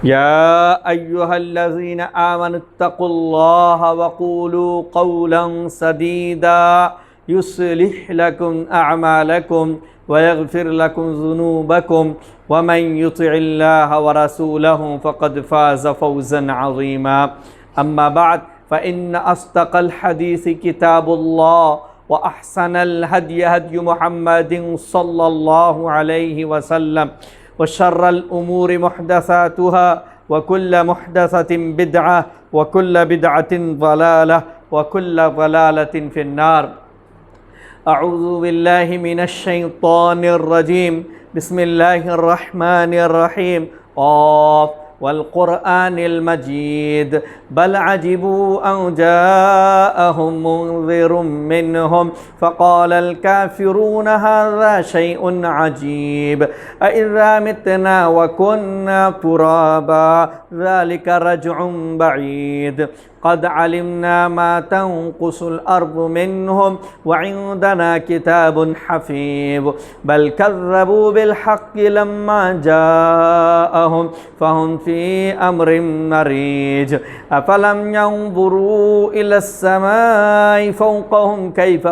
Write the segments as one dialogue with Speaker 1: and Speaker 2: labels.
Speaker 1: يا أيها الذين آمنوا اتقوا الله وقولوا قولا سديدا يصلح لكم أعمالكم ويغفر لكم ذنوبكم ومن يطع الله ورسوله فقد فاز فوزا عظيما. أما بعد فإن أصدق الحديث كتاب الله وأحسن الهدي هدي محمد صلى الله عليه وسلم وشر الأمور محدثاتها وكل محدثة بدعة وكل بدعة ضلالة وكل ضلالة في النار. أعوذ بالله من الشيطان الرجيم. بسم الله الرحمن الرحيم. قاف والقرآن المجيد بل عجبوا أن جاءهم منذر منهم فقال الكافرون هذا شيء عجيب أإذا متنا وكنا ترابا ذلك رجع بعيد قد علمنا ما تنقص الأرض منهم وعندنا كتاب حفيظ بل كذبوا بالحق لما جاءهم فهم في أمر مريج أفلم ينظروا إلى السماء فوقهم كيف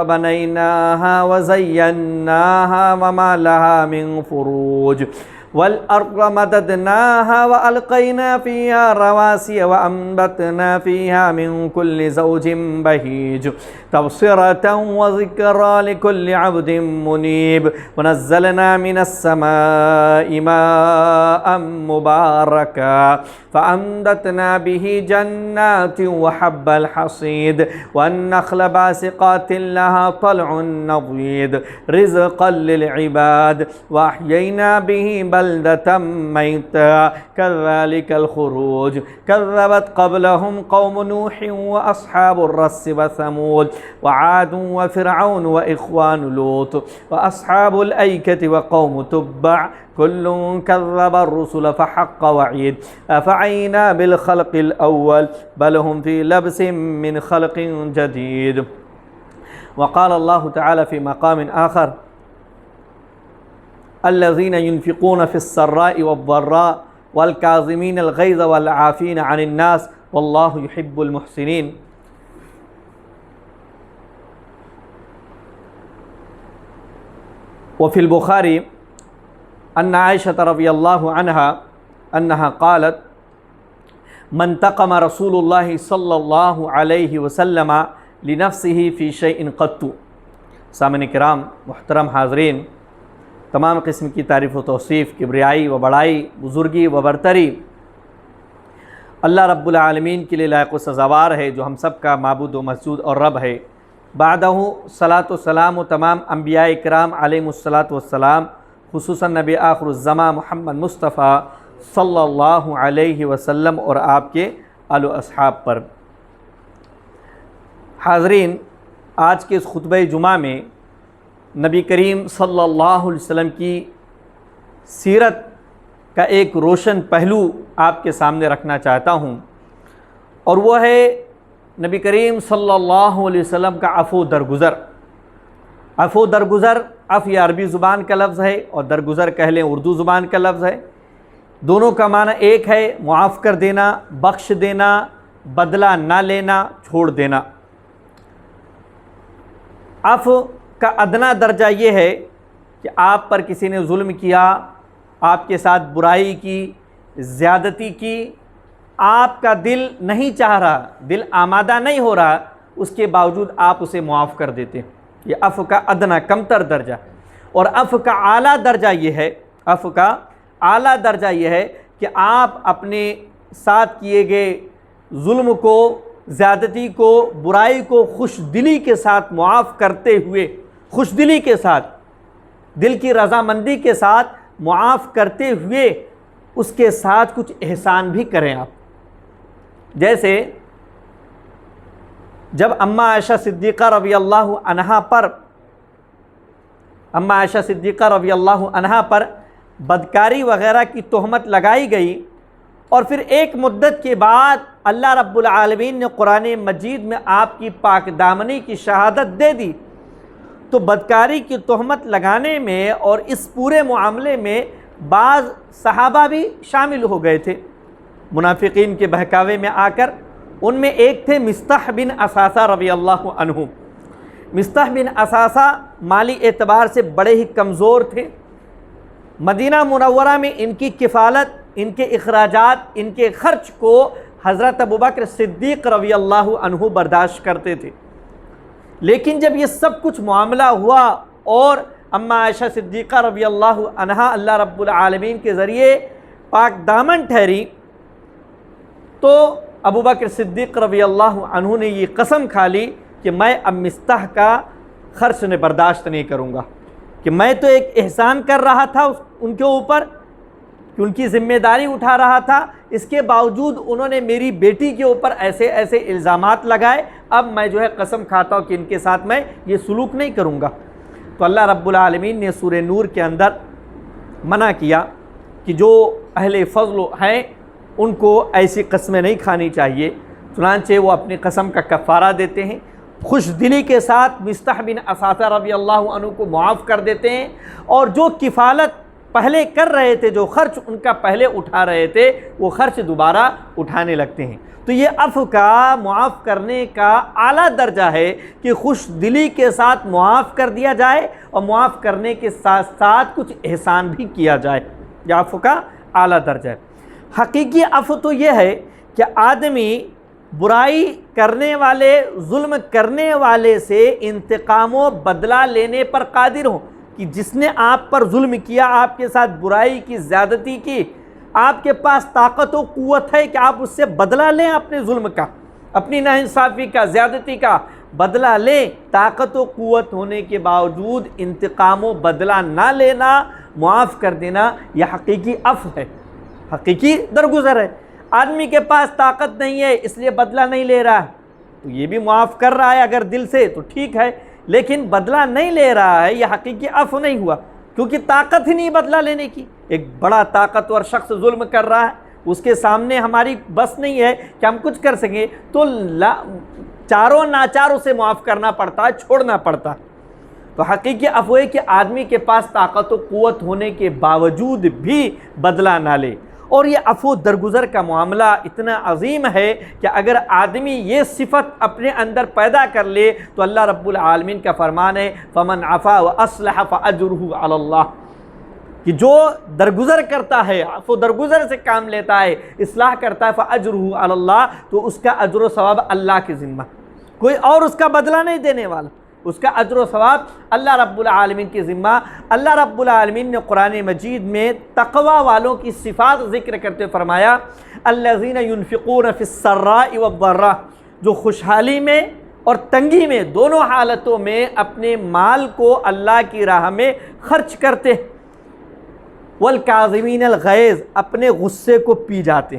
Speaker 1: بنيناها وزيناها وما لها من فروج والأرض مددناها وألقينا فيها رواسي وأنبتنا فيها من كل زوج بهيج تبصرة وذكرى لكل عبد منيب ونزلنا من السماء ماء مباركا فأنبتنا به جنات وحب الحصيد والنخل باسقات لها طلع نضيد رزقا للعباد وأحيينا به بلدة ميتا كذلك الخروج كذبت قبلهم قوم نوح وأصحاب الرس وثمود وعاد وفرعون وإخوان لوط وأصحاب الأيكة وقوم تبع كل كذب الرسل فحق وعيد أفعينا بالخلق الأول بل هم في لبس من خلق جديد. وقال الله تعالى في مقام آخر الذين ينفقون في السراء والضراء والكاظمين الغيظ والعافين عن الناس والله يحب المحسنين. وفي البخاري أن عائشة رضي الله عنها أنها قالت من انتقم رسول الله صلى الله عليه وسلم لنفسه في شيء قط. سامعین کرام محترم حاضرین، تمام قسم کی تعریف و توصیف، کبریائی و بڑائی، بزرگی و برتری اللہ رب العالمین کے لیے لائق و سزاوار ہے، جو ہم سب کا معبود و مسجود اور رب ہے۔ بعدہ صلاۃ و سلام و تمام انبیاء کرام علیہم الصلاۃ والسلام، خصوصاً نبی آخر الزمان محمد مصطفیٰ صلی اللہ علیہ وسلم اور آپ کے آل و اصحاب پر۔ حاضرین، آج کے اس خطبہ جمعہ میں نبی کریم صلی اللہ علیہ وسلم کی سیرت کا ایک روشن پہلو آپ کے سامنے رکھنا چاہتا ہوں، اور وہ ہے نبی کریم صلی اللہ علیہ وسلم کا عفو درگزر۔ عفو درگزر، عفو یہ عربی زبان کا لفظ ہے اور درگزر کہہ لیں اردو زبان کا لفظ ہے۔ دونوں کا معنی ایک ہے، معاف کر دینا، بخش دینا، بدلہ نہ لینا، چھوڑ دینا۔ عفو کا ادنا درجہ یہ ہے کہ آپ پر کسی نے ظلم کیا، آپ کے ساتھ برائی کی، زیادتی کی، آپ کا دل نہیں چاہ رہا، دل آمادہ نہیں ہو رہا، اس کے باوجود آپ اسے معاف کر دیتے ہیں۔ یہ عفو کا ادنا کمتر درجہ۔ اور عفو کا اعلیٰ درجہ یہ ہے، عفو کا اعلیٰ درجہ یہ ہے کہ آپ اپنے ساتھ کیے گئے ظلم کو، زیادتی کو، برائی کو خوش دلی کے ساتھ معاف کرتے ہوئے، خوش دلی کے ساتھ، دل کی رضامندی کے ساتھ معاف کرتے ہوئے اس کے ساتھ کچھ احسان بھی کریں آپ۔ جیسے جب اماں عائشہ صدیقہ رضی اللہ عنہا پر بدکاری وغیرہ کی تہمت لگائی گئی، اور پھر ایک مدت کے بعد اللہ رب العالمین نے قرآن مجید میں آپ کی پاک دامنی کی شہادت دے دی، تو بدکاری کی تہمت لگانے میں اور اس پورے معاملے میں بعض صحابہ بھی شامل ہو گئے تھے منافقین کے بہکاوے میں آ کر۔ ان میں ایک تھے مصطح بن اثاثہ رضی اللہ عنہ۔ مصطح بن اثاثہ مالی اعتبار سے بڑے ہی کمزور تھے۔ مدینہ منورہ میں ان کی کفالت، ان کے اخراجات، ان کے خرچ کو حضرت ابوبکر صدیق رضی اللہ عنہ برداشت کرتے تھے۔ لیکن جب یہ سب کچھ معاملہ ہوا اور اماں عائشہ صدیقہ رضی اللہ عنہا اللہ رب العالمین کے ذریعے پاک دامن ٹھہری، تو ابوبکر صدیق رضی اللہ عنہ نے یہ قسم کھا لی کہ میں اب مصطح کا خرچ نے برداشت نہیں کروں گا، کہ میں تو ایک احسان کر رہا تھا ان کے اوپر، کہ ان کی ذمہ داری اٹھا رہا تھا، اس کے باوجود انہوں نے میری بیٹی کے اوپر ایسے ایسے الزامات لگائے، اب میں جو ہے قسم کھاتا ہوں کہ ان کے ساتھ میں یہ سلوک نہیں کروں گا۔ تو اللہ رب العالمین نے سورہ نور کے اندر منع کیا کہ جو اہل فضل ہیں ان کو ایسی قسمیں نہیں کھانی چاہیے، چنانچہ وہ اپنی قسم کا کفارہ دیتے ہیں، خوش دلی کے ساتھ مصطح بن اثاثہ رضی اللہ عنہ کو معاف کر دیتے ہیں، اور جو کفالت پہلے کر رہے تھے، جو خرچ ان کا پہلے اٹھا رہے تھے، وہ خرچ دوبارہ اٹھانے لگتے ہیں۔ تو یہ عفو کا، معاف کرنے کا اعلیٰ درجہ ہے کہ خوش دلی کے ساتھ معاف کر دیا جائے اور معاف کرنے کے ساتھ ساتھ کچھ احسان بھی کیا جائے، یہ عفو کا اعلیٰ درجہ ہے۔ حقیقی عفو تو یہ ہے کہ آدمی برائی کرنے والے، ظلم کرنے والے سے انتقام و بدلہ لینے پر قادر ہوں، کہ جس نے آپ پر ظلم کیا، آپ کے ساتھ برائی کی، زیادتی کی، آپ کے پاس طاقت و قوت ہے کہ آپ اس سے بدلہ لیں، اپنے ظلم کا، اپنی ناانصافی کا، زیادتی کا بدلہ لیں۔ طاقت و قوت ہونے کے باوجود انتقام و بدلہ نہ لینا، معاف کر دینا، یہ حقیقی عفو ہے، حقیقی درگزر ہے۔ آدمی کے پاس طاقت نہیں ہے اس لیے بدلہ نہیں لے رہا ہے، تو یہ بھی معاف کر رہا ہے اگر دل سے تو ٹھیک ہے، لیکن بدلہ نہیں لے رہا ہے، یہ حقیقی عفو نہیں ہوا، کیونکہ طاقت ہی نہیں بدلہ لینے کی۔ ایک بڑا طاقتور شخص ظلم کر رہا ہے، اس کے سامنے ہماری بس نہیں ہے کہ ہم کچھ کر سکیں، تو چاروں ناچار اسے معاف کرنا پڑتا ہے، چھوڑنا پڑتا ہے۔ تو حقیقی عفو ہے کہ آدمی کے پاس طاقت و قوت ہونے کے باوجود بھی بدلہ نہ لے، اور یہ عفو درگزر کا معاملہ اتنا عظیم ہے کہ اگر آدمی یہ صفت اپنے اندر پیدا کر لے تو اللہ رب العالمین کا فرمان ہے فَمَنْ عَفَا وَأَصْلَحَ فَأَجْرُهُ عَلَى اللَّهِ، کہ جو درگزر کرتا ہے، عفو درگزر سے کام لیتا ہے، اصلاح کرتا ہے، فَأَجْرُهُ عَلَى اللَّهِ، تو اس کا اجر و ثواب اللہ کے ذمہ، کوئی اور اس کا بدلہ نہیں دینے والا، اس کا اجر و ثواب اللہ رب العالمین کی ذمہ۔ اللہ رب العالمین نے قرآن مجید میں تقوی والوں کی صفات ذکر کرتے فرمایا الذین ينفقون فی السراء والضراء، جو خوشحالی میں اور تنگی میں، دونوں حالتوں میں اپنے مال کو اللہ کی راہ میں خرچ کرتے، والکاظمین الغیظ، اپنے غصے کو پی جاتے۔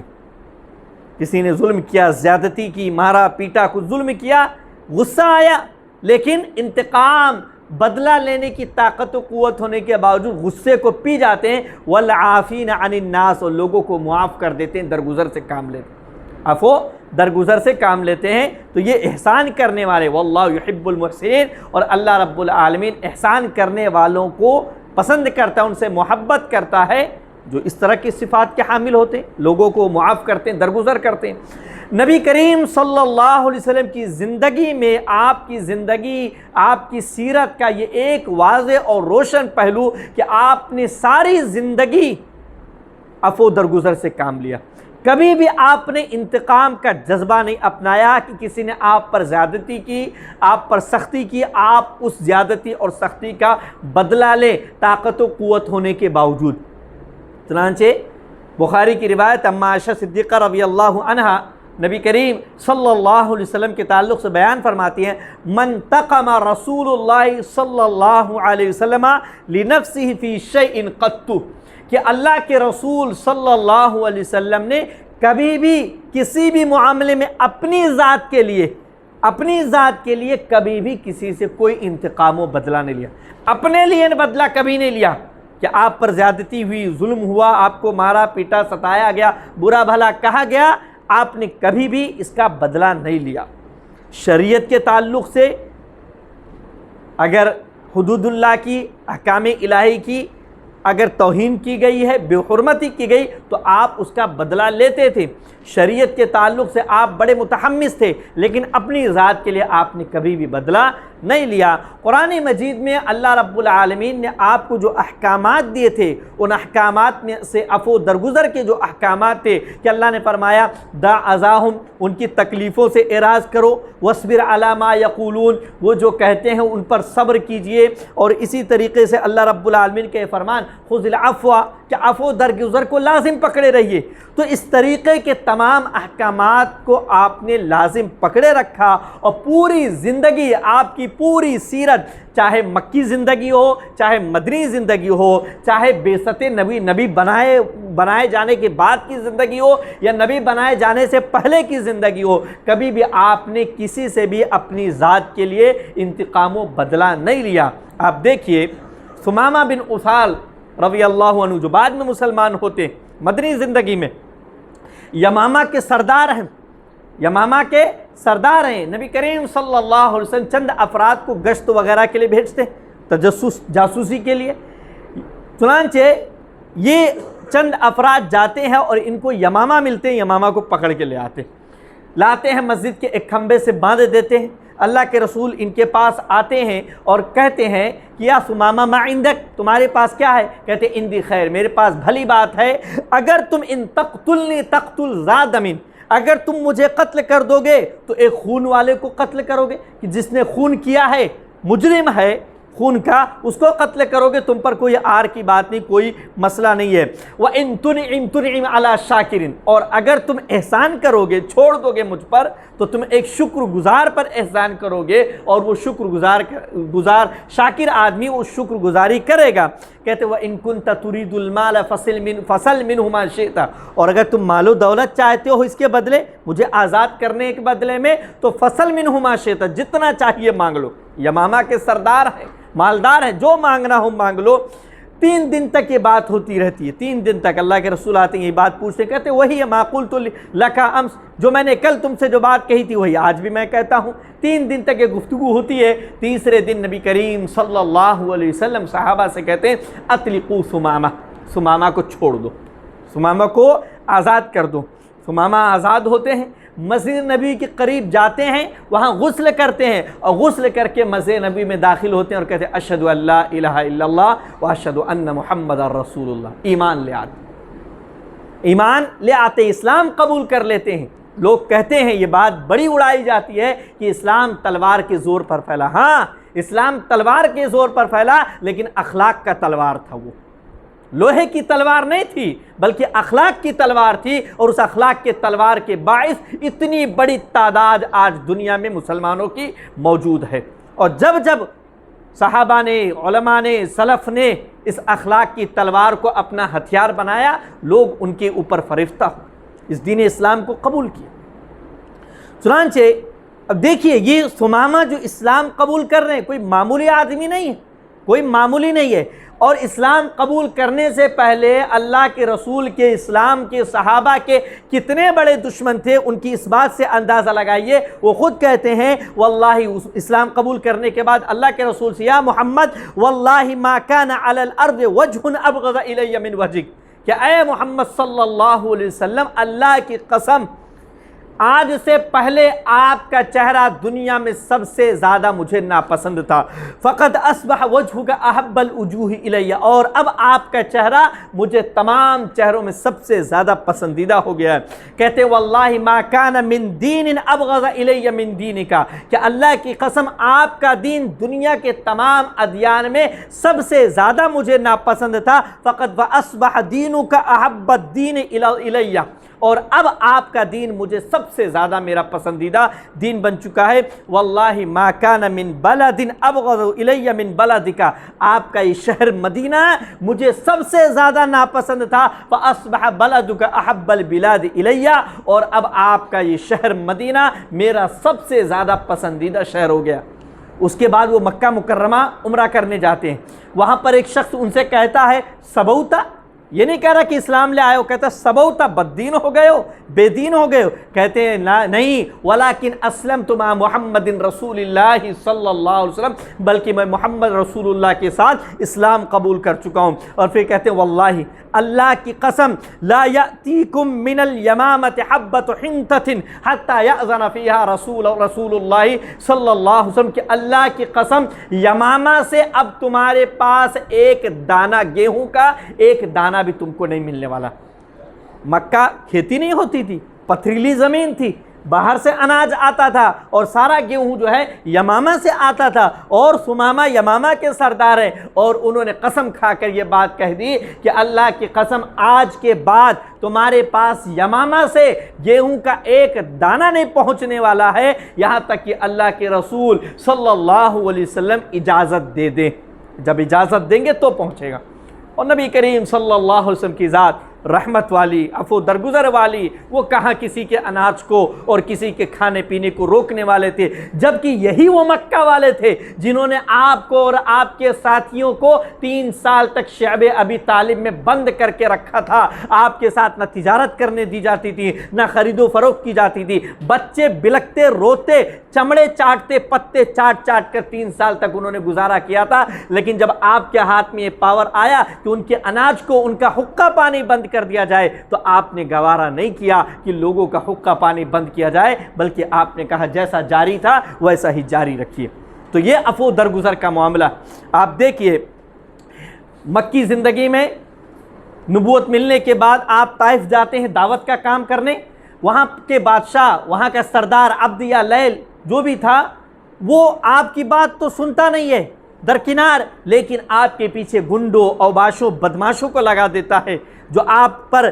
Speaker 1: کسی نے ظلم کیا، زیادتی کی، مارا پیٹا، کچھ ظلم کیا، غصہ آیا، لیکن انتقام، بدلہ لینے کی طاقت و قوت ہونے کے باوجود غصے کو پی جاتے ہیں، والعافین عن الناس، اور لوگوں کو معاف کر دیتے ہیں، درگزر سے کام لیتے ہیں، عفو درگزر سے کام لیتے ہیں۔ تو یہ احسان کرنے والے، واللہ یحب المحسنین، اور اللہ رب العالمین احسان کرنے والوں کو پسند کرتا ہے، ان سے محبت کرتا ہے، جو اس طرح کی صفات کے حامل ہوتے ہیں، لوگوں کو معاف کرتے ہیں، درگزر کرتے ہیں۔ نبی کریم صلی اللہ علیہ وسلم کی زندگی میں، آپ کی زندگی، آپ کی سیرت کا یہ ایک واضح اور روشن پہلو کہ آپ نے ساری زندگی عفو درگزر سے کام لیا، کبھی بھی آپ نے انتقام کا جذبہ نہیں اپنایا کہ کسی نے آپ پر زیادتی کی، آپ پر سختی کی، آپ اس زیادتی اور سختی کا بدلہ لیں طاقت و قوت ہونے کے باوجود۔ چنانچہ بخاری کی روایت اماں عائشہ صدیقہ رضی اللہ عنہا نبی کریم صلی اللہ علیہ وسلم کے تعلق سے بیان فرماتی ہیں من تقم رسول اللہ صلی اللہ علیہ وسلم لنفسہ فی شیء قط، کہ اللہ کے رسول صلی اللہ علیہ وسلم نے کبھی بھی کسی بھی معاملے میں اپنی ذات کے لیے کبھی بھی کسی سے کوئی انتقام و بدلہ نہیں لیا، اپنے لیے بدلہ کبھی نہیں لیا کہ آپ پر زیادتی ہوئی، ظلم ہوا، آپ کو مارا پیٹا، ستایا گیا، برا بھلا کہا گیا، آپ نے کبھی بھی اس کا بدلہ نہیں لیا۔ شریعت کے تعلق سے اگر حدود اللہ کی، احکام الہی کی اگر توہین کی گئی ہے، بے حرمتی کی گئی تو آپ اس کا بدلہ لیتے تھے۔ شریعت کے تعلق سے آپ بڑے متحمس تھے، لیکن اپنی ذات کے لیے آپ نے کبھی بھی بدلہ نہیں لیا۔ قرآن مجید میں اللہ رب العالمین نے آپ کو جو احکامات دیے تھے، ان احکامات میں سے عفو درگزر کے جو احکامات تھے کہ اللہ نے فرمایا دع اذاہم، ان کی تکلیفوں سے اعراض کرو، واصبر علی ما یقولون، وہ جو کہتے ہیں ان پر صبر کیجئے، اور اسی طریقے سے اللہ رب العالمین کے فرمان خذ العفو، کہ عفو درگزر کو لازم پکڑے رہیے۔ تو اس طریقے کے تمام احکامات کو آپ نے لازم پکڑے رکھا، اور پوری زندگی، آپ کی پوری سیرت، چاہے مکی زندگی ہو، چاہے مدنی زندگی ہو، چاہے بعثت نبی بنائے جانے کے بعد کی زندگی ہو یا نبی بنائے جانے سے پہلے کی زندگی ہو، کبھی بھی آپ نے کسی سے بھی اپنی ذات کے لیے انتقام و بدلہ نہیں لیا۔ آپ دیکھیے ثمامہ بن اسال رضی اللہ عنہ، جو بعد میں مسلمان ہوتے مدنی زندگی میں، یمامہ کے سردار ہیں، یمامہ کے سردار ہیں۔ نبی کریم صلی اللہ علیہ وسلم چند افراد کو گشت وغیرہ کے لیے بھیجتے، جاسوسی کے لیے۔ چنانچہ یہ چند افراد جاتے ہیں اور ان کو یمامہ ملتے ہیں، یمامہ کو پکڑ کے لاتے ہیں، مسجد کے ایک کھمبے سے باندھ دیتے ہیں۔ اللہ کے رسول ان کے پاس آتے ہیں اور کہتے ہیں کہ یا ثمامہ ما عندک، تمہارے پاس کیا ہے؟ کہتے ہیں اندی خیر، میرے پاس بھلی بات ہے، اگر تم ان تقتلنی تقتل ذا دم، اگر تم مجھے قتل کر دو گے تو ایک خون والے کو قتل کرو گے، کہ جس نے خون کیا ہے، مجرم ہے خون کا، اس کو قتل کرو گے، تم پر کوئی آر کی بات نہیں، کوئی مسئلہ نہیں ہے۔ وَإِن تُنْعِمْ تُنْعِمْ عَلَى شَاكِرٍ، اور اگر تم احسان کرو گے، چھوڑ دو گے مجھ پر، تو تم ایک شکر گزار پر احسان کرو گے، اور وہ شکر گزار شاکر آدمی وہ شکر گزاری کرے گا۔ کہتے وَإِن كُنْتَ تُرِيدُ الْمَالَ فَصَلْ مِنْهُ مَا شِئْتَ، اور اگر تم مال و دولت چاہتے ہو اس کے بدلے، مجھے آزاد کرنے کے بدلے میں، تو فصل منہ ما شئت، جتنا چاہیے مانگ لو۔ یمامہ کے سردار ہیں، مالدار ہیں، جو مانگنا ہو مانگ لو۔ 3 دن تک یہ بات ہوتی رہتی ہے، 3 دن تک اللہ کے رسول آتے ہیں، یہ بات پوچھتے، کہتے وہی ما قلت لک امس، جو میں نے کل تم سے جو بات کہی تھی وہی آج بھی میں کہتا ہوں۔ 3 دن تک یہ گفتگو ہوتی ہے۔ تیسرے دن نبی کریم صلی اللہ علیہ وسلم صحابہ سے کہتے ہیں اطلقوا ثمامہ، ثمامہ کو چھوڑ دو، ثمامہ کو آزاد کر دو۔ ثمامہ آزاد ہوتے ہیں، مسجد نبی کے قریب جاتے ہیں، وہاں غسل کرتے ہیں، اور غسل کر کے مسجد نبی میں داخل ہوتے ہیں اور کہتے ہیں اشہد ان لا الہ الا اللہ واشہد ان محمد رسول اللہ، ایمان لے آتے، اسلام قبول کر لیتے ہیں۔ لوگ کہتے ہیں، یہ بات بڑی اڑائی جاتی ہے کہ اسلام تلوار کے زور پر پھیلا۔ ہاں، اسلام تلوار کے زور پر پھیلا، لیکن اخلاق کا تلوار تھا، وہ لوہے کی تلوار نہیں تھی بلکہ اخلاق کی تلوار تھی، اور اس اخلاق کے تلوار کے باعث اتنی بڑی تعداد آج دنیا میں مسلمانوں کی موجود ہے۔ اور جب جب صحابہ نے، علماء نے، سلف نے اس اخلاق کی تلوار کو اپنا ہتھیار بنایا، لوگ ان کے اوپر فریفتہ ہو، اس دین اسلام کو قبول کیا۔ چنانچہ اب دیکھیے، یہ ثمامہ جو اسلام قبول کر رہے ہیں، کوئی معمولی آدمی نہیں ہے، کوئی معمولی نہیں ہے، اور اسلام قبول کرنے سے پہلے اللہ کے رسول کے، اسلام کے، صحابہ کے کتنے بڑے دشمن تھے، ان کی اس بات سے اندازہ لگائیے۔ وہ خود کہتے ہیں واللہ، اسلام قبول کرنے کے بعد اللہ کے رسول سے، یا محمد واللہ ما کان علی الارض وجہ ابغض الی من وجہک، کہ اے محمد صلی اللہ علیہ وسلم، اللہ کی قسم، آج سے پہلے آپ کا چہرہ دنیا میں سب سے زیادہ مجھے ناپسند تھا، فقد اصبح وجہک احب الوجوہ الی، اور اب آپ کا چہرہ مجھے تمام چہروں میں سب سے زیادہ پسندیدہ ہو گیا ہے۔ کہتے واللہ ما کان من دین ابغض الی من دینک، کہ اللہ کی قسم آپ کا دین دنیا کے تمام ادیان میں سب سے زیادہ مجھے ناپسند تھا، فقد واصبح دینک احب الدین الی، اور اب آپ کا دین مجھے سب سے زیادہ میرا پسندیدہ دین بن چکا ہے۔ واللہ ما کان من بلد ابغض الی من بلدک، آپ کا یہ شہر مدینہ مجھے سب سے زیادہ ناپسند تھا، فاصبح بلدک احب البلاد الی، اور اب آپ کا یہ شہر مدینہ میرا سب سے زیادہ پسندیدہ شہر ہو گیا۔ اس کے بعد وہ مکہ مکرمہ عمرہ کرنے جاتے ہیں، وہاں پر ایک شخص ان سے کہتا ہے سبوتا، یہ نہیں کہہ رہا کہ اسلام لے آئے ہو، کہتا سبوتا بددین ہو گئے ہو، بے دین ہو گئے ہو، کہتے ہیں نہیں ولیکن اسلمت مع محمد رسول اللہ صلی اللہ علیہ وسلم، بلکہ میں محمد رسول اللہ کے ساتھ اسلام قبول کر چکا ہوں۔ اور پھر کہتے ہیں واللہ اللہ کی قسم لا یأتیکم من الیمامۃ حبۃ حنطۃ حتی یأذن فیہا رسول اللہ صلی اللہ علیہ وسلم، کہ اللہ کی قسم یمامہ سے اب تمہارے پاس ایک دانہ گیہوں کا ایک دانہ بھی تم کو نہیں ملنے والا۔ مکہ کھیتی نہیں ہوتی تھی، پتھریلی زمین تھی، باہر سے اناج آتا تھا اور سارا گیہوں جو ہے یمامہ سے آتا تھا، اور ثمامہ یمامہ کے سردار ہیں، اور انہوں نے قسم کھا کر یہ بات کہہ دی کہ اللہ کی قسم آج کے بعد تمہارے پاس یمامہ سے گیہوں کا ایک دانہ نہیں پہنچنے والا ہے، یہاں تک کہ اللہ کے رسول صلی اللہ علیہ وسلم اجازت دے دیں۔ جب اجازت دیں گے تو پہنچے گا۔ اور نبی کریم صلی اللہ علیہ وسلم کی ذات رحمت والی، عفو درگزر والی، وہ کہاں کسی کے اناج کو اور کسی کے کھانے پینے کو روکنے والے تھے، جبکہ یہی وہ مکہ والے تھے جنہوں نے آپ کو اور آپ کے ساتھیوں کو 3 سال تک شعب ابی طالب میں بند کر کے رکھا تھا۔ آپ کے ساتھ نہ تجارت کرنے دی جاتی تھی، نہ خرید و فروخت کی جاتی تھی، بچے بلکتے روتے چمڑے چاٹتے پتے چاٹ چاٹ کر 3 سال تک انہوں نے گزارا کیا تھا۔ لیکن جب آپ کے ہاتھ میں یہ پاور آیا کہ ان کے اناج کو ان کا حقہ پانی بند کر دیا جائے، تو آپ نے گوارا نہیں کیا کہ لوگوں کا حقہ پانی بند کیا جائے، بلکہ آپ نے کہا جیسا جاری تھا ویسا ہی جاری رکھیے۔ تو یہ عفو درگزر کا معاملہ آپ دیکھیے۔ مکی زندگی میں نبوت ملنے کے بعد آپ طائف جاتے ہیں دعوت کا کام کرنے، وہاں کے بادشاہ، وہاں کا سردار عبد یا لیل جو بھی تھا، وہ آپ کی بات تو سنتا نہیں ہے درکنار، لیکن آپ کے پیچھے گنڈوں اوباشوں بدماشوں کو لگا دیتا ہے، جو آپ پر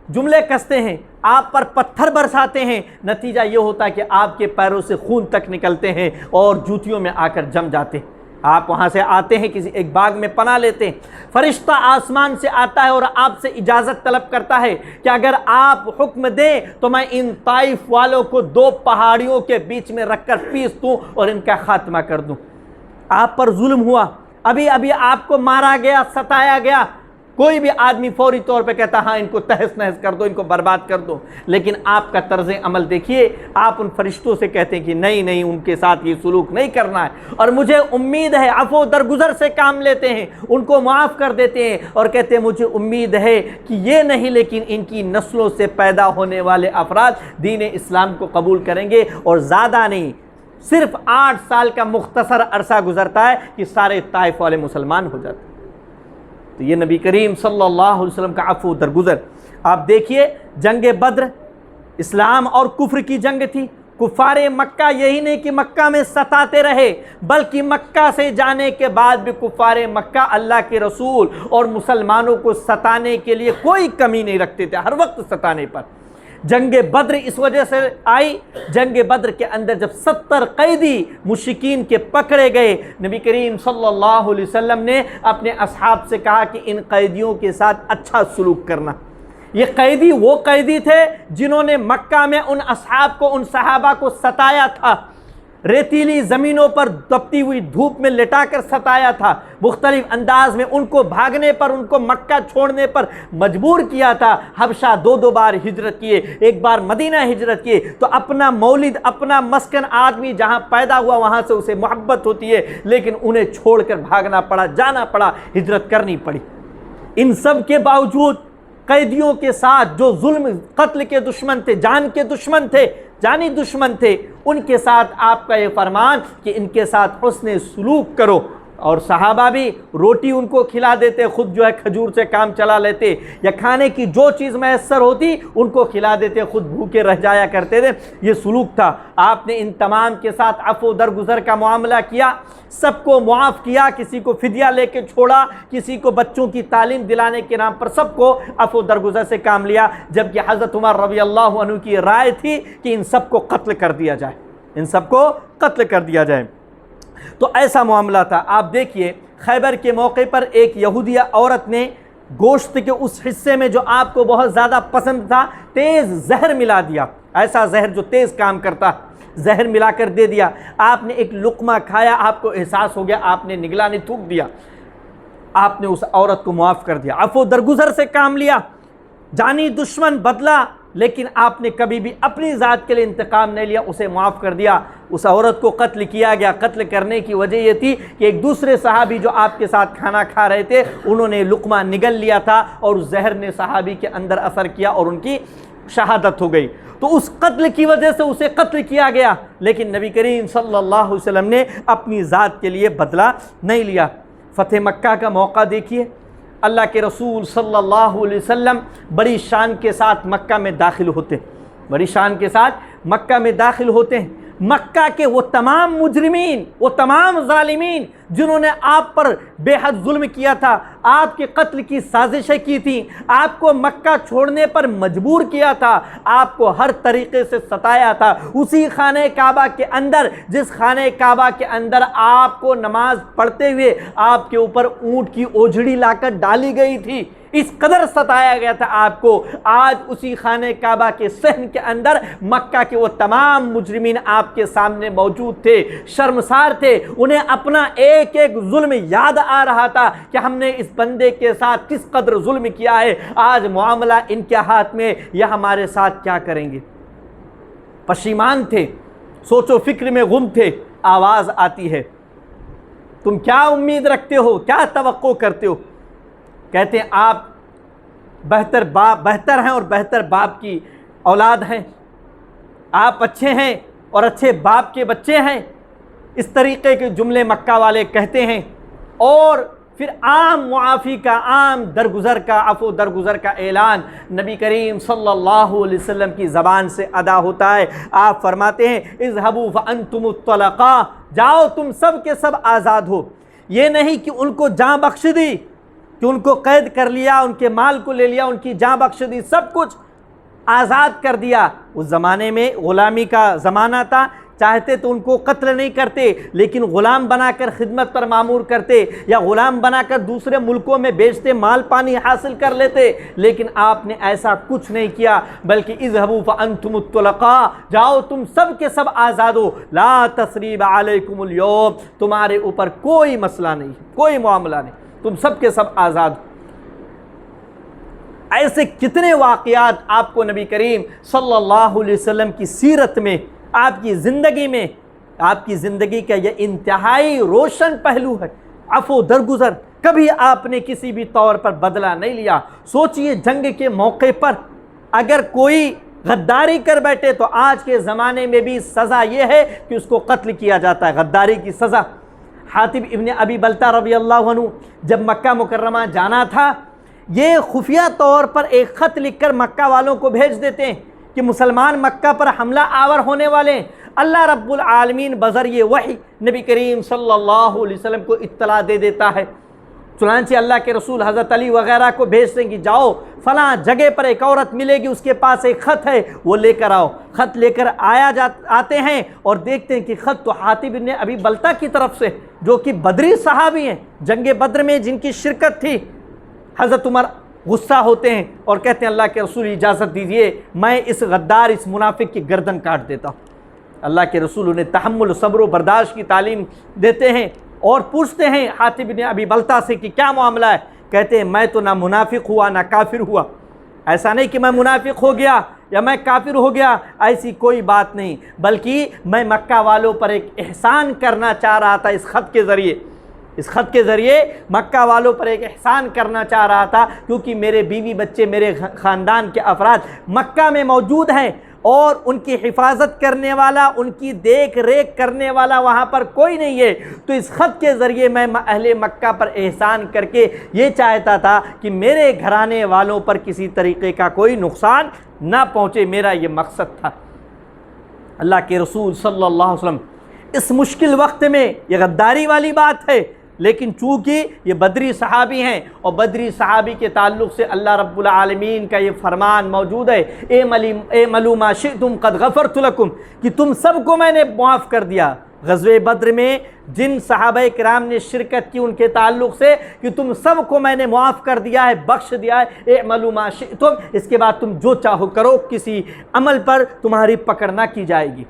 Speaker 1: جملے کستے ہیں، آپ پر پتھر برساتے ہیں۔ نتیجہ یہ ہوتا ہے کہ آپ کے پیروں سے خون تک نکلتے ہیں اور جوتیوں میں آ کر جم جاتے ہیں۔ آپ وہاں سے آتے ہیں، کسی ایک باغ میں پناہ لیتے ہیں، فرشتہ آسمان سے آتا ہے اور آپ سے اجازت طلب کرتا ہے کہ اگر آپ حکم دیں تو میں ان طائف والوں کو 2 پہاڑیوں کے بیچ میں رکھ کر پیس دوں اور ان کا خاتمہ کر دوں۔ آپ پر ظلم ہوا، ابھی آپ کو مارا گیا، ستایا گیا، کوئی بھی آدمی فوری طور پہ کہتا ہاں ان کو تہس نہس کر دو، ان کو برباد کر دو، لیکن آپ کا طرز عمل دیکھیے، آپ ان فرشتوں سے کہتے ہیں کہ نہیں ان کے ساتھ یہ سلوک نہیں کرنا ہے، اور مجھے امید ہے، عفو درگزر سے کام لیتے ہیں، ان کو معاف کر دیتے ہیں اور کہتے ہیں مجھے امید ہے کہ یہ نہیں لیکن ان کی نسلوں سے پیدا ہونے والے افراد دین اسلام کو قبول کریں گے، اور زیادہ نہیں، صرف 8 سال کا مختصر عرصہ گزرتا ہے کہ سارے طائف والے مسلمان ہو جاتے ہیں۔ تو یہ نبی کریم صلی اللہ علیہ وسلم کا عفو درگزر۔ آپ دیکھیے جنگ بدر اسلام اور کفر کی جنگ تھی۔ کفار مکہ یہی نہیں کہ مکہ میں ستاتے رہے، بلکہ مکہ سے جانے کے بعد بھی کفار مکہ اللہ کے رسول اور مسلمانوں کو ستانے کے لیے کوئی کمی نہیں رکھتے تھے، ہر وقت ستانے پر۔ جنگ بدر اس وجہ سے آئی، جنگ بدر کے اندر جب 70 قیدی مشرکین کے پکڑے گئے، نبی کریم صلی اللہ علیہ وسلم نے اپنے اصحاب سے کہا کہ ان قیدیوں کے ساتھ اچھا سلوک کرنا۔ یہ قیدی وہ قیدی تھے جنہوں نے مکہ میں ان اصحاب کو، ان صحابہ کو ستایا تھا، ریتیلی زمینوں پر تپتی ہوئی دھوپ میں لٹا کر ستایا تھا، مختلف انداز میں ان کو بھاگنے پر، ان کو مکہ چھوڑنے پر مجبور کیا تھا۔ حبشہ 2 بار ہجرت کیے، ایک بار مدینہ ہجرت کیے، تو اپنا مولد، اپنا مسکن، آدمی جہاں پیدا ہوا وہاں سے اسے محبت ہوتی ہے، لیکن انہیں چھوڑ کر بھاگنا پڑا، جانا پڑا، ہجرت کرنی پڑی۔ ان سب کے باوجود قیدیوں کے ساتھ جو ظلم، قتل کے دشمن تھے، جان کے دشمن تھے، جانی دشمن تھے، ان کے ساتھ آپ کا یہ فرمان کہ ان کے ساتھ حسن سلوک کرو، اور صحابہ بھی روٹی ان کو کھلا دیتے، خود جو ہے کھجور سے کام چلا لیتے، یا کھانے کی جو چیز میسر ہوتی ان کو کھلا دیتے، خود بھوکے رہ جایا کرتے تھے۔ یہ سلوک تھا۔ آپ نے ان تمام کے ساتھ عفو درگزر کا معاملہ کیا، سب کو معاف کیا، کسی کو فدیہ لے کے چھوڑا، کسی کو بچوں کی تعلیم دلانے کے نام پر سب کو عفو درگزر سے کام لیا، جبکہ حضرت عمر رضی اللہ عنہ کی رائے تھی کہ ان سب کو قتل کر دیا جائے، ان سب کو قتل کر دیا جائے۔ تو ایسا معاملہ تھا۔ آپ دیکھیے خیبر کے موقع پر ایک یہودیہ عورت نے گوشت کے اس حصے میں جو آپ کو بہت زیادہ پسند تھا، تیز زہر ملا دیا، ایسا زہر جو تیز کام کرتا، زہر ملا کر دے دیا۔ آپ نے ایک لقمہ کھایا، آپ کو احساس ہو گیا، آپ نے نگلانی تھوک دیا۔ آپ نے اس عورت کو معاف کر دیا، عفو درگزر سے کام لیا، جانی دشمن بدلا، لیکن آپ نے کبھی بھی اپنی ذات کے لیے انتقام نہیں لیا، اسے معاف کر دیا۔ اس عورت کو قتل کیا گیا، قتل کرنے کی وجہ یہ تھی کہ ایک دوسرے صحابی جو آپ کے ساتھ کھانا کھا رہے تھے انہوں نے لقمہ نگل لیا تھا اور اس زہر نے صحابی کے اندر اثر کیا اور ان کی شہادت ہو گئی، تو اس قتل کی وجہ سے اسے قتل کیا گیا، لیکن نبی کریم صلی اللہ علیہ وسلم نے اپنی ذات کے لیے بدلہ نہیں لیا۔ فتح مکہ کا موقع دیکھیے، اللہ کے رسول صلی اللہ علیہ وسلم بڑی شان کے ساتھ مکہ میں داخل ہوتے ہیں، بڑی شان کے ساتھ مکہ میں داخل ہوتے ہیں۔ مکہ کے وہ تمام مجرمین، وہ تمام ظالمین جنہوں نے آپ پر بے حد ظلم کیا تھا، آپ کے قتل کی سازشیں کی تھیں، آپ کو مکہ چھوڑنے پر مجبور کیا تھا، آپ کو ہر طریقے سے ستایا تھا، اسی خانہ کعبہ کے اندر، جس خانہ کعبہ کے اندر آپ کو نماز پڑھتے ہوئے آپ کے اوپر اونٹ کی اوجھڑی لا کر ڈالی گئی تھی، اس قدر ستایا گیا تھا آپ کو، آج اسی خانہ کعبہ کے صحن کے اندر مکہ کے وہ تمام مجرمین آپ کے سامنے موجود تھے، شرمسار تھے، انہیں اپنا ایک ایک ظلم یاد آ رہا تھا کہ ہم نے اس بندے کے ساتھ کس قدر ظلم کیا ہے، آج معاملہ ان کے ہاتھ میں، یہ ہمارے ساتھ کیا کریں گے۔ پشیمان تھے، سوچ و فکر میں گم تھے۔ آواز آتی ہے، تم کیا امید رکھتے ہو، کیا توقع کرتے ہو؟ کہتے ہیں آپ بہتر ہیں اور بہتر باپ کی اولاد ہیں، آپ اچھے ہیں اور اچھے باپ کے بچے ہیں، اس طریقے کے جملے مکہ والے کہتے ہیں، اور پھر عام معافی کا، عام درگزر کا، عفو درگزر کا اعلان نبی کریم صلی اللہ علیہ وسلم کی زبان سے ادا ہوتا ہے۔ آپ فرماتے ہیں اذهبوا فانتم الطلقاء، جاؤ تم سب کے سب آزاد ہو۔ یہ نہیں کہ ان کو جاں بخش دی، کہ ان کو قید کر لیا، ان کے مال کو لے لیا، ان کی جاں بخش دی، سب کچھ آزاد کر دیا۔ اس زمانے میں غلامی کا زمانہ تھا، چاہتے تو ان کو قتل نہیں کرتے، لیکن غلام بنا کر خدمت پر مامور کرتے، یا غلام بنا کر دوسرے ملکوں میں بیچتے، مال پانی حاصل کر لیتے، لیکن آپ نے ایسا کچھ نہیں کیا، بلکہ اذهبوا فانتم الطلقاء، جاؤ تم سب کے سب آزاد ہو، لا تثریب علیکم اليوم، تمہارے اوپر کوئی مسئلہ نہیں، کوئی معاملہ نہیں، تم سب کے سب آزاد ہو۔ ایسے کتنے واقعات آپ کو نبی کریم صلی اللہ علیہ وسلم کی سیرت میں، آپ کی زندگی میں، آپ کی زندگی کا یہ انتہائی روشن پہلو ہے، عفو درگزر۔ کبھی آپ نے کسی بھی طور پر بدلہ نہیں لیا۔ سوچئے جنگ کے موقع پر اگر کوئی غداری کر بیٹھے تو آج کے زمانے میں بھی سزا یہ ہے کہ اس کو قتل کیا جاتا ہے، غداری کی سزا۔ حاتب ابن ابی بلتہ رضی اللہ عنہ جب مکہ مکرمہ جانا تھا، یہ خفیہ طور پر ایک خط لکھ کر مکہ والوں کو بھیج دیتے ہیں کہ مسلمان مکہ پر حملہ آور ہونے والے ہیں۔ اللہ رب العالمین بذریعہ وحی نبی کریم صلی اللہ علیہ وسلم کو اطلاع دے دیتا ہے، چنانچہ اللہ کے رسول حضرت علی وغیرہ کو بھیجتے ہیں کہ جاؤ فلاں جگہ پر ایک عورت ملے گی، اس کے پاس ایک خط ہے، وہ لے کر آؤ۔ خط لے کر آتے ہیں اور دیکھتے ہیں کہ خط تو حاتب بن ابی بلتہ کی طرف سے، جو کہ بدری صحابی ہیں، جنگ بدر میں جن کی شرکت تھی۔ حضرت عمر غصہ ہوتے ہیں اور کہتے ہیں اللہ کے رسول اجازت دیجئے، میں اس غدار، اس منافق کی گردن کاٹ دیتا ہوں۔ اللہ کے رسول انہیں تحمل و صبر و برداشت کی تعلیم دیتے ہیں اور پوچھتے ہیں حاتب بن ابی بلتہ سے کہ کیا معاملہ ہے؟ کہتے ہیں میں تو نہ منافق ہوا نہ کافر ہوا، ایسا نہیں کہ میں منافق ہو گیا یا میں کافر ہو گیا، ایسی کوئی بات نہیں، بلکہ میں مکہ والوں پر ایک احسان کرنا چاہ رہا تھا اس خط کے ذریعے، اس خط کے ذریعے مکہ والوں پر ایک احسان کرنا چاہ رہا تھا، کیونکہ میرے بیوی بچے، میرے خاندان کے افراد مکہ میں موجود ہیں اور ان کی حفاظت کرنے والا، ان کی دیکھ ریکھ کرنے والا وہاں پر کوئی نہیں ہے، تو اس خط کے ذریعے میں اہل مکہ پر احسان کر کے یہ چاہتا تھا کہ میرے گھرانے والوں پر کسی طریقے کا کوئی نقصان نہ پہنچے، میرا یہ مقصد تھا۔ اللہ کے رسول صلی اللہ علیہ وسلم اس مشکل وقت میں، یہ غداری والی بات ہے، لیکن چونکہ یہ بدری صحابی ہیں اور بدری صحابی کے تعلق سے اللہ رب العالمین کا یہ فرمان موجود ہے، اعملوا ما شئتم قد غفرت لکم، کہ تم سب کو میں نے معاف کر دیا۔ غزوہ بدر میں جن صحابہ کرام نے شرکت کی ان کے تعلق سے کہ تم سب کو میں نے معاف کر دیا ہے، بخش دیا ہے، اعملوا ما شئتم، اس کے بعد تم جو چاہو کرو، کسی عمل پر تمہاری پکڑ نہ کی جائے گی۔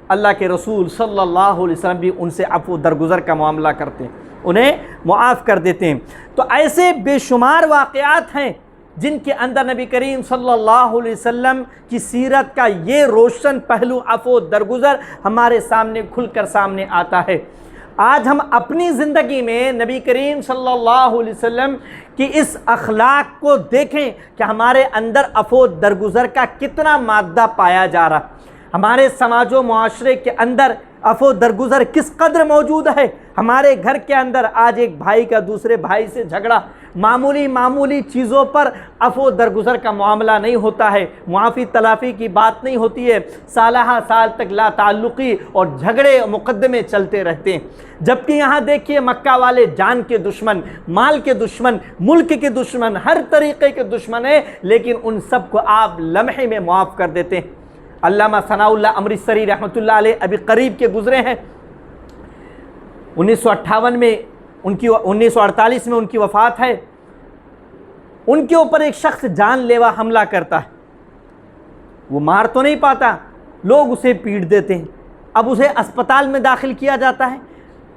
Speaker 1: اللہ کے رسول صلی اللہ علیہ وسلم بھی ان سے عفو درگزر کا معاملہ کرتے ہیں۔ انہیں معاف کر دیتے ہیں۔ تو ایسے بے شمار واقعات ہیں جن کے اندر نبی کریم صلی اللہ علیہ وسلم کی سیرت کا یہ روشن پہلو عفو درگزر ہمارے سامنے کھل کر سامنے آتا ہے۔ آج ہم اپنی زندگی میں نبی کریم صلی اللہ علیہ وسلم کی اس اخلاق کو دیکھیں کہ ہمارے اندر عفو درگزر کا کتنا مادہ پایا جا رہا، ہمارے سماج و معاشرے کے اندر عفو درگزر کس قدر موجود ہے۔ ہمارے گھر کے اندر آج ایک بھائی کا دوسرے بھائی سے جھگڑا، معمولی چیزوں پر عفو درگزر کا معاملہ نہیں ہوتا ہے، معافی تلافی کی بات نہیں ہوتی ہے، سالہ سال تک لا تعلقی اور جھگڑے مقدمے چلتے رہتے ہیں۔ جبکہ یہاں دیکھیے مکہ والے جان کے دشمن، مال کے دشمن، ملک کے دشمن، ہر طریقے کے دشمن ہیں، لیکن ان سب کو آپ لمحے میں معاف کر دیتے ہیں۔ علامہ ثناء اللہ امرتسری رحمۃ اللہ علیہ ابھی قریب کے گزرے ہیں، 1958 میں 1948 میں ان کی وفات ہے۔ ان کے اوپر ایک شخص جان لیوا حملہ کرتا ہے، وہ مار تو نہیں پاتا، لوگ اسے پیٹ دیتے ہیں، اب اسے اسپتال میں داخل کیا جاتا ہے۔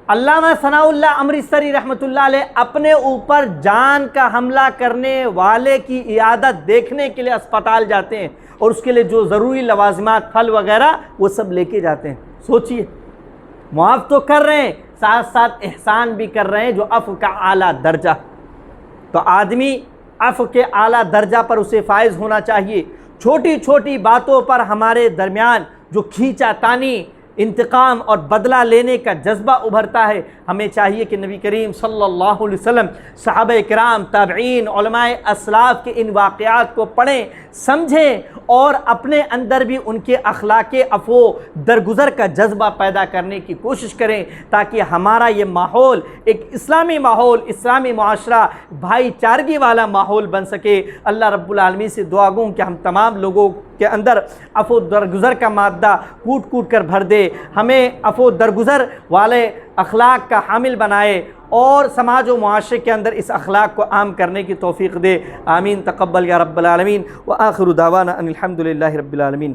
Speaker 1: علامہ ثناء اللہ امرتسری رحمۃ اللہ علیہ اپنے اوپر جان کا حملہ کرنے والے کی عیادت دیکھنے کے لیے اسپتال جاتے ہیں اور اس کے لیے جو ضروری لوازمات پھل وغیرہ وہ سب لے کے جاتے ہیں۔ سوچئے، معاف تو کر رہے ہیں، ساتھ ساتھ احسان بھی کر رہے ہیں، جو عفو کا اعلیٰ درجہ۔ تو آدمی عفو کے اعلیٰ درجہ پر اسے فائز ہونا چاہیے۔ چھوٹی چھوٹی باتوں پر ہمارے درمیان جو کھینچا تانی، انتقام اور بدلہ لینے کا جذبہ ابھرتا ہے، ہمیں چاہیے کہ نبی کریم صلی اللہ علیہ وسلم، صحابہ کرام، تابعین، علماء اسلاف کے ان واقعات کو پڑھیں، سمجھیں اور اپنے اندر بھی ان کے اخلاق عفو درگزر کا جذبہ پیدا کرنے کی کوشش کریں، تاکہ ہمارا یہ ماحول ایک اسلامی ماحول، اسلامی معاشرہ، بھائی چارگی والا ماحول بن سکے۔ اللہ رب العالمین سے دعا گوں کہ ہم تمام لوگوں کے اندر عفو درگزر کا مادہ کوٹ کوٹ کر بھر دے، ہمیں عفو درگزر والے اخلاق کا حامل بنائے اور سماج و معاشرے کے اندر اس اخلاق کو عام کرنے کی توفیق دے۔ آمین، تقبل یا رب العالمین، وآخر دعوانا ان الحمدللہ رب العالمین۔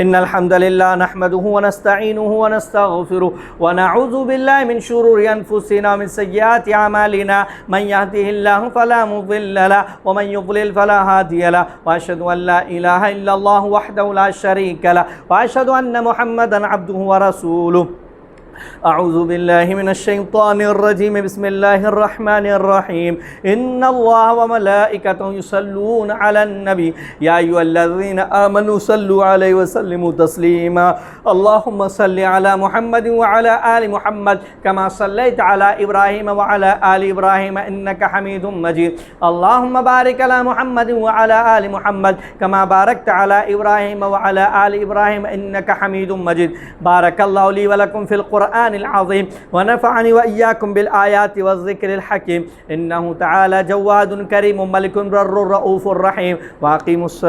Speaker 1: إن الحمد لله نحمده ونستعينه ونستغفره ونعوذ بالله من شرور أنفسنا ومن سيئات أعمالنا، من يهده الله فلا مضل له ومن يضلل فلا هادي له، وأشهد أن لا إله إلا الله وحده لا شريك له، وأشهد أن محمدا عبده ورسوله۔ اعوذ باللہ من الشیطان الرجیم، بسم اللہ الرحمن الرحیم۔ ان اللہ وملائکتہ یصلون علی النبی یا ایھا الذین آمنوا صلوا علیہ وسلموا تسلیما۔ اللہم صل علی محمد وعلی آل محمد کما صلیت علی ابراہیم وعلی آل ابراہیم انک حمید مجید۔ اللہم بارک علی محمد وعلی آل محمد کما بارکت علی ابراہیم وعلی آل ابراہیم انک حمید مجید۔ بارک اللہ لی ولکم فی القرآن العظیم ونفعنی وإیاکم بالآیات والذکر الحکیم، انہ تعالی جواد کریم ملک بر رؤوف رحیم۔ واقیموا الصلاۃ۔